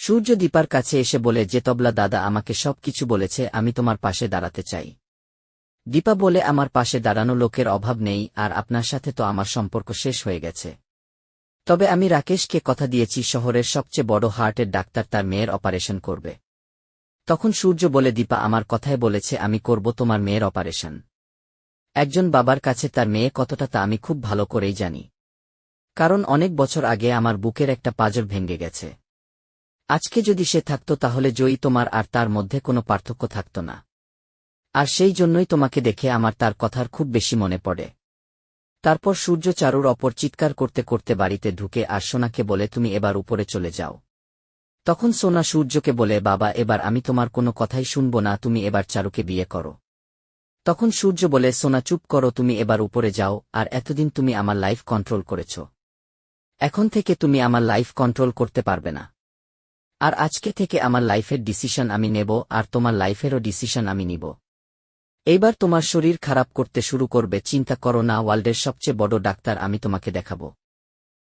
সূর্য দীপার কাছে এসে বলে যে তবলা দাদা আমাকে সব কিছু বলেছে, আমি তোমার পাশে দাঁড়াতে চাই। দীপা বলে আমার পাশে দাঁড়ানো লোকের অভাব নেই, আর আপনার সাথে তো আমার সম্পর্ক শেষ হয়ে গেছে। তবে আমি রাকেশকে কথা দিয়েছি শহরের সবচেয়ে বড় হার্টের ডাক্তার তার মেয়ের অপারেশন করবে। তখন সূর্য বলে দীপা আমার কথায় বলেছে আমি করব তোমার মেয়ের অপারেশন। একজন বাবার কাছে তার মেয়ে কতটা তা আমি খুব ভালো করেই জানি, কারণ অনেক বছর আগে আমার বুকের একটা পাঁজর ভেঙে গেছে। আজকে যদি সে থাকত তাহলে জয়ী তোমার আর তার মধ্যে কোনো পার্থক্য থাকত না। আর সেই জন্যই তোমাকে দেখে আমার তার কথার খুব বেশি মনে পড়ে। তারপর সূর্য চারুর অপর চিৎকার করতে করতে বাড়িতে ঢুকে আর সোনাকে বলে তুমি এবার উপরে চলে যাও। তখন সোনা সূর্যকে বলে বাবা এবার আমি তোমার কোনো কথাই শুনব না, তুমি এবার চারুকে বিয়ে করো। তখন সূর্য বলে সোনা চুপ করো, তুমি এবার উপরে যাও, আর এতদিন তুমি আমার লাইফ কন্ট্রোল করেছ, এখন থেকে তুমি আমার লাইফ কন্ট্রোল করতে পারবে না। আর আজকে থেকে আমার লাইফের ডিসিশন আমি নেব, আর তোমার লাইফেরও ডিসিশন আমি নিব। এইবার তোমার শরীর খারাপ করতে শুরু করবে, চিন্তা করো না, ওয়ার্ল্ডের সবচেয়ে বড় ডাক্তার আমি তোমাকে দেখাবো।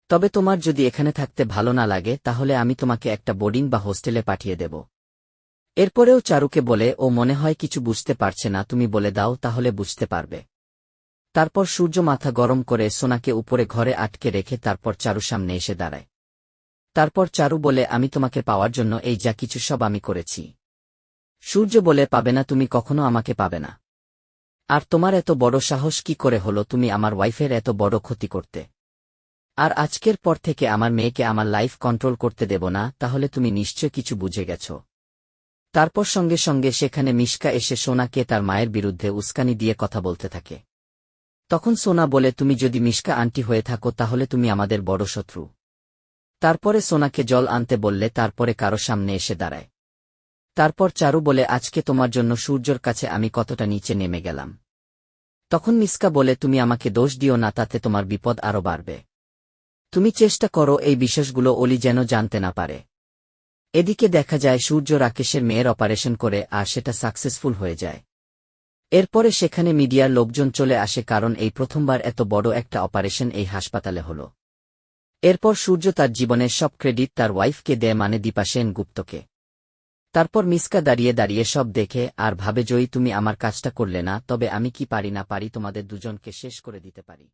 তবে তোমার যদি এখানে থাকতে ভালো না লাগে তাহলে আমি তোমাকে একটা বোর্ডিং বা হোস্টেলে পাঠিয়ে দেব। এরপরেও চারুকে বলে ও মনে হয় কিছু বুঝতে পারছে না, তুমি বলে দাও তাহলে বুঝতে পারবে। তারপর সূর্য মাথা গরম করে সোনাকে উপরে ঘরে আটকে রেখে তারপর চারু সামনে এসে দাঁড়ায়। তারপর চারু বলে আমি তোমাকে পাওয়ার জন্য এই যা কিছু সব আমি করেছি। সূর্য বলে পাবে না, তুমি কখনো আমাকে পাবে না। আর তোমার এত বড় সাহস কি করে হলো তুমি আমার ওয়াইফের এত বড় ক্ষতি করতে? আর আজকের পর থেকে আমার মেয়েকে আমার লাইফ কন্ট্রোল করতে দেব না, তাহলে তুমি নিশ্চয় কিছু বুঝে গেছ। তারপর সঙ্গে সঙ্গে সেখানে মিশকা এসে সোনাকে তার মায়ের বিরুদ্ধে উস্কানি দিয়ে কথা বলতে থাকে। তখন সোনা বলে তুমি যদি মিশকা আন্টি হয়ে থাকো তাহলে তুমি আমাদের বড় শত্রু। তারপরে সোনাকে জল আনতে বললে, তারপরে কারো সামনে এসে দাঁড়ায়। তারপর চারু বলে আজকে তোমার জন্য সূর্যর কাছে আমি কতটা নিচে নেমে গেলাম। তখন মিশকা বলে তুমি আমাকে দোষ দিও না, তাতে তোমার বিপদ আরও বাড়বে। তুমি চেষ্টা করো এই বিষয়গুলো অলি যেন জানতে না পারে। এদিকে দেখা যায় সূর্য রাকেশের মেয়ের অপারেশন করে আর সেটা সাকসেসফুল হয়ে যায়। এরপরে সেখানে মিডিয়ার লোকজন চলে আসে, কারণ এই প্রথমবার এত বড় একটা অপারেশন এই হাসপাতালে হল। এরপর সূর্য তার জীবনের সব ক্রেডিট তার ওয়াইফকে দেয়, মানে দীপা সেনগুপ্তকে। তারপর মিশকা দাঁড়িয়ে দাঁড়িয়ে সব দেখে আর ভাবে জয়ী তুমি আমার কাজটা করলে না, তবে আমি কি পারি না পারি তোমাদের দুজনকে শেষ করে দিতে পারি।